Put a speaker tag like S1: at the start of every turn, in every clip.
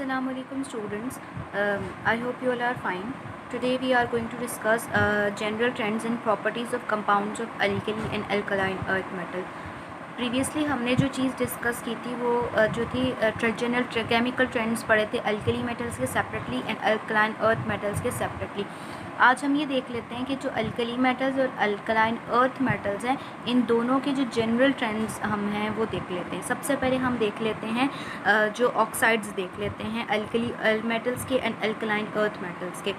S1: Assalamu alaikum students. I hope you all are fine. Today we are going to discuss general trends and properties of compounds of alkali and alkaline earth metal. Previously हमने जो चीज़ discuss की थी वो जो थी general chemical trends पढ़े थे alkali metals के separately and alkaline earth metals के सेपरेटली। आज हम ये देख लेते हैं कि जो अल्कली मेटल्स और अल्कलाइन अर्थ मेटल्स हैं इन दोनों के जो जनरल ट्रेंड्स हम हैं वो देख लेते हैं। सबसे पहले हम देख लेते हैं जो ऑक्साइड्स देख लेते हैं अल्कली मेटल्स के एंड अल्कलाइन अर्थ मेटल्स के।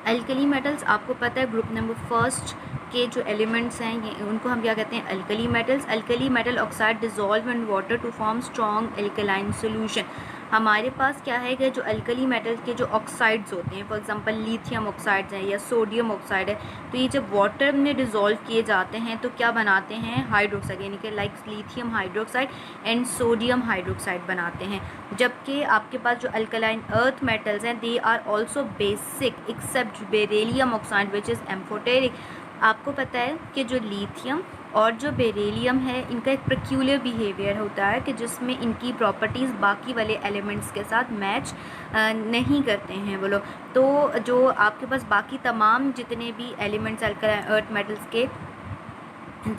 S1: अल्कली मेटल्स आपको पता है ग्रुप नंबर फर्स्ट के जो एलिमेंट्स हैं ये उनको हम क्या कहते हैं alkali metals. Alkali metal oxide dissolve in water to form strong alkaline solution. हमारे पास क्या है कि जो अल्कली मेटल के जो ऑक्साइड्स होते हैं फॉर एग्जांपल लिथियम ऑक्साइड्स हैं या सोडियम ऑक्साइड है, तो ये जब वाटर में डिज़ोल्व किए जाते हैं तो क्या बनाते हैं हाइड्रोक्साइड, यानी कि like lithium hydroxide and sodium hydroxide बनाते हैं। जबकि आपके पास जो अल्कलाइन अर्थ मेटल्स हैं they are also basic except beryllium oxide which is amphoteric. आपको पता है कि जो लिथियम और जो बेरिलियम है इनका एक पेक्यूलियर बिहेवियर होता है कि जिसमें इनकी प्रॉपर्टीज़ बाकी वाले एलिमेंट्स के साथ मैच नहीं करते हैं वो लोग। तो जो आपके पास बाकी तमाम जितने भी एलिमेंट्स अल्कलाइन अर्थ मेटल्स के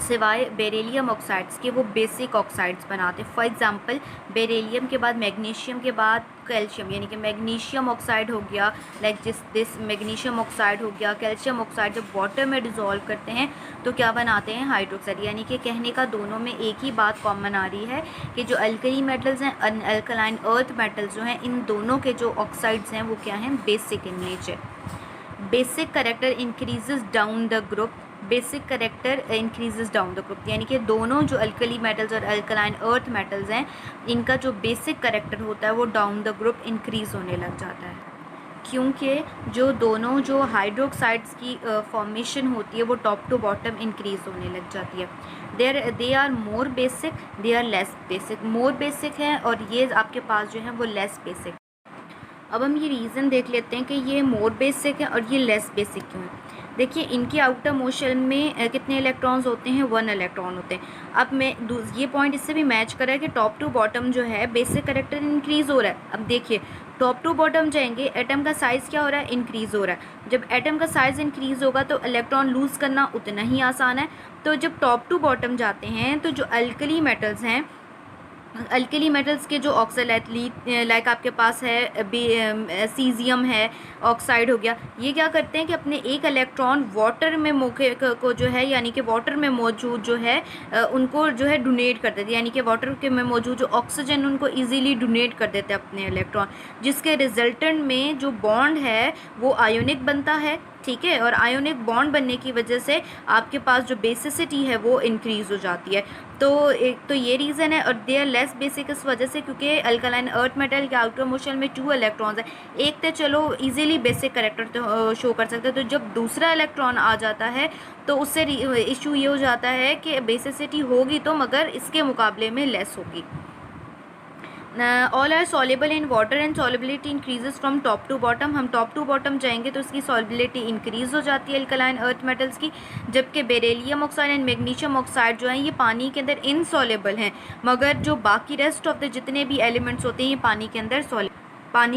S1: सिवाय बेरिलियम ऑक्साइड्स के वो बेसिक ऑक्साइड्स बनाते हैं। फॉर एग्जांपल बेरिलियम के बाद मैग्नीशियम के बाद कैल्शियम, यानी कि मैग्नीशियम ऑक्साइड हो गया, लाइक दिस मैग्नीशियम ऑक्साइड हो गया, कैल्शियम ऑक्साइड जब वाटर में डिज़ोल्व करते हैं तो क्या बनाते हैं हाइड्रोक्साइड। यानी कि कहने का दोनों में एक ही बात कॉमन आ रही है कि जो अल्कली मेटल्स हैं अल्कलाइन अर्थ मेटल्स जो हैं इन दोनों के जो ऑक्साइड्स हैं वो क्या हैं basic in nature. Basic character increases down the group, basic character increases down the group, यानी कि दोनों जो अल्कली मेटल्स और अल्कलाइन अर्थ मेटल्स हैं इनका जो बेसिक करेक्टर होता है वो डाउन द ग्रुप इंक्रीज होने लग जाता है, क्योंकि जो दोनों जो हाइड्रोक्साइड्स की फॉर्मेशन होती है वो टॉप टू बॉटम इंक्रीज होने लग जाती है। They are more basic, they are less basic. More basic है और ये आपके पास जो है वो लेस बेसिक। अब हम ये रीज़न देख लेते हैं कि ये मोर बेसिक है और ये लेस बेसिक क्यों है। देखिए इनके आउटर मोशन में कितने इलेक्ट्रॉन्स होते हैं, 1 इलेक्ट्रॉन होते हैं। अब मैं ये पॉइंट इससे भी मैच कर रहा है कि टॉप टू बॉटम जो है बेसिक करेक्टर इंक्रीज़ हो रहा है। अब देखिए टॉप टू बॉटम जाएंगे एटम का साइज़ क्या हो रहा है, इंक्रीज़ हो रहा है। जब एटम का साइज़ इंक्रीज़ होगा तो इलेक्ट्रॉन लूज़ करना उतना ही आसान है। तो जब टॉप टू बॉटम जाते हैं तो जो अल्कली मेटल्स हैं अल्कली मेटल्स के जो ऑक्साइड लाइक आपके पास है सीजियम है ऑक्साइड हो गया, ये क्या करते हैं कि अपने एक इलेक्ट्रॉन वाटर में मौके को जो है यानी कि वाटर में मौजूद जो है उनको जो है डोनेट कर देते हैं, यानी कि वाटर के में मौजूद जो ऑक्सीजन उनको इजीली डोनेट कर देते हैं अपने इलेक्ट्रॉन, जिसके रिजल्टेंट में जो बॉन्ड है वो आयोनिक बनता है, ठीक है। और आयोनिक बॉन्ड बनने की वजह से आपके पास जो बेसिसिटी है वो इंक्रीज़ हो जाती है। तो एक तो ये रीज़न है और दे आर लेस बेसिक इस वजह से क्योंकि अल्कलाइन अर्थ मेटल के आउटर मोशन में 2 इलेक्ट्रॉन्स हैं। एक तो चलो इजीली बेसिक करेक्टर तो शो कर सकते हैं, तो जब दूसरा इलेक्ट्रॉन आ जाता है तो उससे इशू ये हो जाता है कि बेसिसिटी होगी तो मगर इसके मुकाबले में लेस होगी। All are soluble in water and solubility increases from top to bottom. हम टॉप टू बॉटम जाएंगे तो इसकी सॉल्युबिलिटी इंक्रीज हो जाती है अल्कलाइन अर्थ मेटल्स की, जबकि beryllium oxide and magnesium oxide जो हैं ये पानी के अंदर इनसॉल्युबल हैं, मगर जो बाकी रेस्ट ऑफ द जितने भी एलिमेंट्स होते हैं ये पानी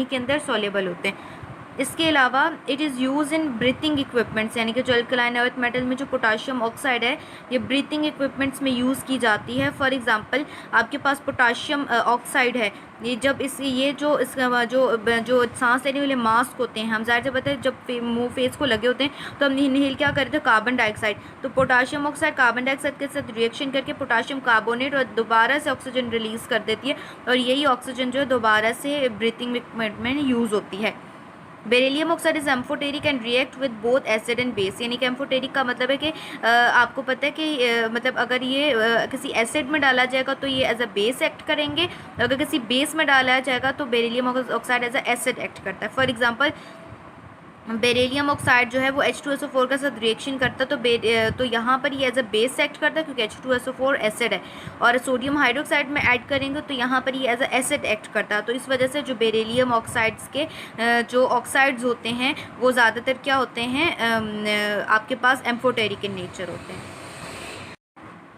S1: के अंदर सॉल्युबल होते हैं। इसके अलावा it is use in breathing equipments, यानी कि जो अल्कलाइन अर्थ मेटल में जो पोटाशियम ऑक्साइड है ये ब्रीथिंग इक्विपमेंट्स में यूज़ की जाती है। फॉर एग्जांपल आपके पास पोटाशियम ऑक्साइड है, ये जब ये जो सांस लेने वाले मास्क होते हैं हम ज़ाहिर से बताए जब मुँह फेस को लगे होते हैं तो हम इनहेल क्या करते हैं कार्बन डाइऑक्साइड, तो पोटाशियम ऑक्साइड कार्बन डाइऑक्साइड के साथ रिएक्शन करके पोटाशियम कार्बोनेट और दोबारा से ऑक्सीजन रिलीज़ कर देती है और यही ऑक्सीजन जो है दोबारा से ब्रीथिंग इक्विपमेंट में यूज़ होती है। Beryllium oxide is amphoteric and react with both acid and base, यानी कि एम्फोटेरिक का मतलब है कि आपको पता है कि मतलब अगर ये किसी एसिड में डाला जाएगा तो ये एज अ बेस एक्ट करेंगे, अगर किसी बेस में डाला जाएगा तो beryllium oxide as a acid act करता है। फॉर एग्जांपल बेरिलियम ऑक्साइड जो है वो H2SO4 के साथ रिएक्शन करता है तो यहाँ पर ये एज अ बेस एक्ट करता है क्योंकि H2SO4 एसिड है, और सोडियम हाइड्रोक्साइड में ऐड करेंगे तो यहाँ पर ये एज अ एसिड एक्ट करता है। तो इस वजह से जो बेरिलियम ऑक्साइड्स के जो ऑक्साइड्स होते हैं वो ज़्यादातर क्या होते हैं आपके पास एम्फोटेरिक इन नेचर होते हैं।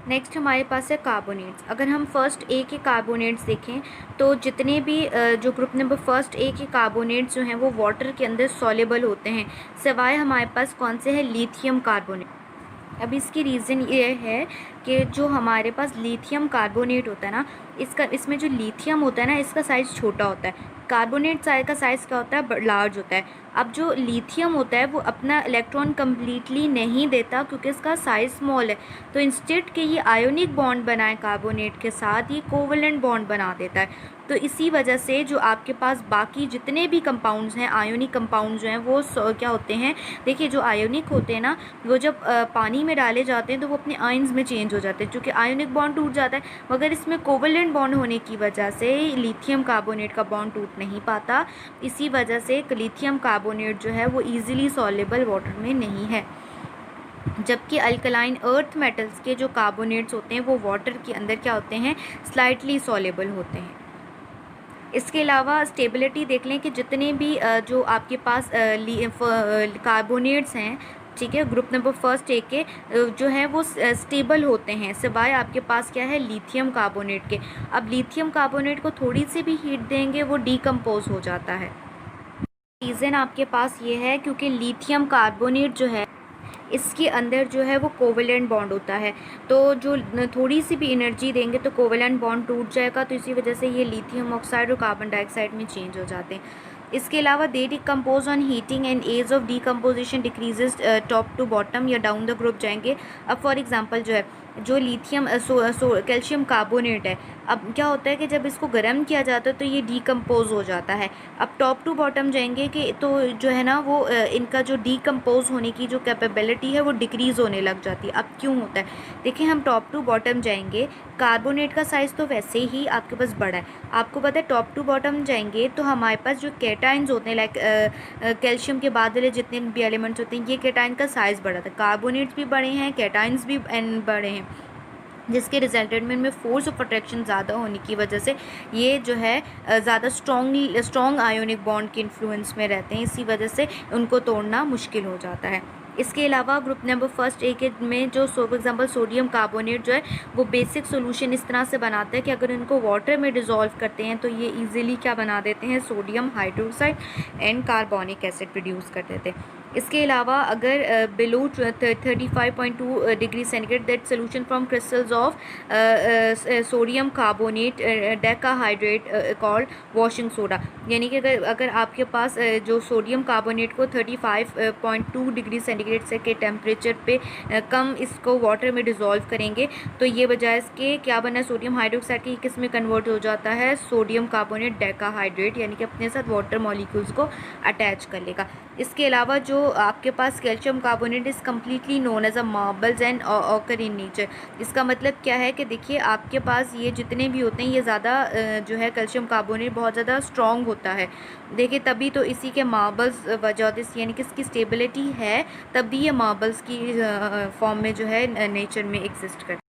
S1: नेक्स्ट हमारे पास है कार्बोनेट्स। अगर हम फर्स्ट ए के कार्बोनेट्स देखें तो जितने भी जो ग्रुप नंबर फर्स्ट ए के कार्बोनेट्स जो हैं वो वाटर के अंदर सॉल्युबल होते हैं, सिवाय हमारे पास कौन से हैं, लिथियम कार्बोनेट। अब इसकी रीज़न ये है कि जो हमारे पास लिथियम कार्बोनेट होता है ना, इसमें जो लिथियम होता है ना, इसका साइज़ छोटा होता है। कार्बोनेट का साइज़ क्या होता है, लार्ज होता है। अब जो लिथियम होता है वो अपना इलेक्ट्रॉन कम्प्लीटली नहीं देता क्योंकि इसका साइज़ स्मॉल है, तो इंस्टेड के ये आयोनिक बॉन्ड बनाए कार्बोनेट के साथ, ये कोवलेंट बॉन्ड बना देता है। तो इसी वजह से जो आपके पास बाकी जितने भी कंपाउंड्स हैं, आयोनिक कंपाउंड जो हैं वो क्या होते हैं, देखिए जो आयोनिक होते हैं ना, वो जब पानी में डाले जाते हैं तो वो अपने आयंस में चेंज हो जाते हैं, क्योंकि आयोनिक बॉन्ड टूट जाता है, मगर इसमें कोवलेंट बॉन्ड होने की वजह से लिथियम कार्बोनेट का बॉन्ड टूट नहीं पाता। इसी वजह से लिथियम कार्बोनेट जो है वो ईजिली सॉल्युबल वाटर में नहीं है, जबकि अल्कलाइन अर्थ मेटल्स के जो कार्बोनेट्स होते हैं वो वाटर के अंदर क्या होते हैं, स्लाइटली सॉल्युबल होते हैं। इसके अलावा स्टेबिलिटी देख लें कि जितने भी जो आपके पास कार्बोनेट्स हैं, ठीक है, ग्रुप नंबर फर्स्ट ए के जो हैं वो स्टेबल होते हैं, सिवाय आपके पास क्या है, लिथियम कार्बोनेट के। अब लिथियम कार्बोनेट को थोड़ी सी भी हीट देंगे वो डीकम्पोज हो जाता है। रीज़न आपके पास ये है क्योंकि लिथियम कार्बोनेट जो है इसके अंदर जो है वो कोवेलेंट बॉन्ड होता है, तो जो थोड़ी सी भी एनर्जी देंगे तो कोवेलेंट बॉन्ड टूट जाएगा, तो इसी वजह से ये लिथियम ऑक्साइड और कार्बन डाइऑक्साइड में चेंज हो जाते हैं। इसके अलावा they decompose on heating and ease of decomposition decreases top to bottom या डाउन द ग्रुप जाएंगे। अब फॉर एग्जांपल जो है जो लिथियम कैल्शियम कार्बोनेट है, अब क्या होता है कि जब इसको गर्म किया जाता है तो ये डीकम्पोज हो जाता है। अब टॉप टू बॉटम जाएंगे कि तो जो है ना वो इनका जो डीकम्पोज होने की जो कैपेबिलिटी है वो डिक्रीज़ होने लग जाती है। अब क्यों होता है, देखिए हम टॉप टू बॉटम जाएंगे, कार्बोनेट का साइज़ तो वैसे ही आपके पास बड़ा है, आपको पता है टॉप टू बॉटम जाएंगे तो हमारे पास जो कैटाइंस होते हैं, लाइक कैल्शियम के बाद वाले जितने भी एलिमेंट्स होते हैं, ये कैटाइन का साइज़ बड़ा था, कार्बोनेट्स भी बड़े हैं, कैटाइंस भी बड़े हैं, जिसके रिजल्टेड में इनमें फोर्स ऑफ अट्रैक्शन ज़्यादा होने की वजह से ये जो है ज़्यादा स्ट्रॉन्ग आयोनिक बॉन्ड के इन्फ्लुएंस में रहते हैं, इसी वजह से उनको तोड़ना मुश्किल हो जाता है। इसके अलावा ग्रुप नंबर फर्स्ट ए के में जो फॉर एग्जांपल सोडियम कार्बोनेट जो है वो बेसिक सोल्यूशन इस तरह से बनाता है कि अगर इनको वाटर में डिज़ोल्व करते हैं तो ये इजीली क्या बना देते हैं, sodium hydroxide and carbonic acid produce कर देते हैं। इसके अलावा अगर below 35.2 degree centigrade that solution from crystals of sodium carbonate decahydrate called washing soda, यानी कि अगर आपके पास जो सोडियम कार्बोनेट को 35.2 डिग्री सेंटीग्रेड से के टेम्परेचर पे कम इसको वाटर में डिज़ोल्व करेंगे तो ये बजाय इसके क्या बना, सोडियम हाइड्रोक्साइड की किस में कन्वर्ट हो जाता है, सोडियम कार्बोनेट डेकाहाइड्रेट, यानी कि अपने साथ वाटर मॉलिक्यूल्स को अटैच कर लेगा। इसके अलावा जो आपके पास calcium carbonate is completely known as a marbles and ochre in nature. इसका मतलब क्या है कि देखिए आपके पास ये जितने भी होते हैं ये ज़्यादा जो है कैल्शियम कार्बोनेट बहुत ज़्यादा स्ट्रॉन्ग होता है, देखिए तभी तो इसी के मार्बल्स वजह से, यानी कि इसकी स्टेबिलिटी है तभी ये मार्बल्स की फॉर्म में जो है नेचर में एग्जिस्ट करता है।